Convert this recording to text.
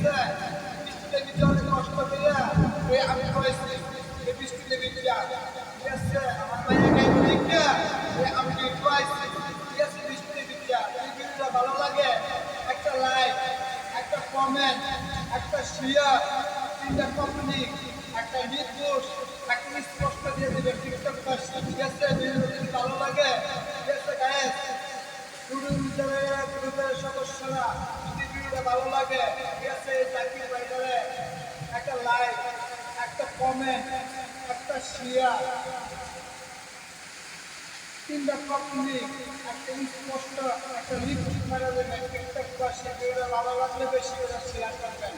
আছে বৃষ্টিতে ভিজে অনেক কষ্ট করিয়া ওই আমি করেছি এই বৃষ্টিতে ভিজা ঠিক আছে আমার ভাইয়া গাইব দেখা ওই আমি করেছি ঠিক আছে বৃষ্টিতে ভিজা এই ভিডিওটা ভালো লাগে একটা লাইক একটা কমেন্ট একটা শেয়ার তিনটা কমেন্ট একটা নির্দেশ একটা স্পষ্ট দিয়ে দেবেন টিকটক পাশে ঠিক আছে ভিডিও যদি ভালো লাগে ঠিক আছে গাইস গ্রুপের সদস্যরা যদি ভিডিওটা ভালো লাগে ঠিক আছে জাকির ভাইটারে একটা লাইক একটা কমেন্ট একটা শেয়ার তিনটা কমেন্ট একটা স্পষ্ট একটা লিঙ্ক মারা দেবেন টিকটক পাশে ভিডিওটা ভালো লাগলে বেশি করে শেয়ার করবেন।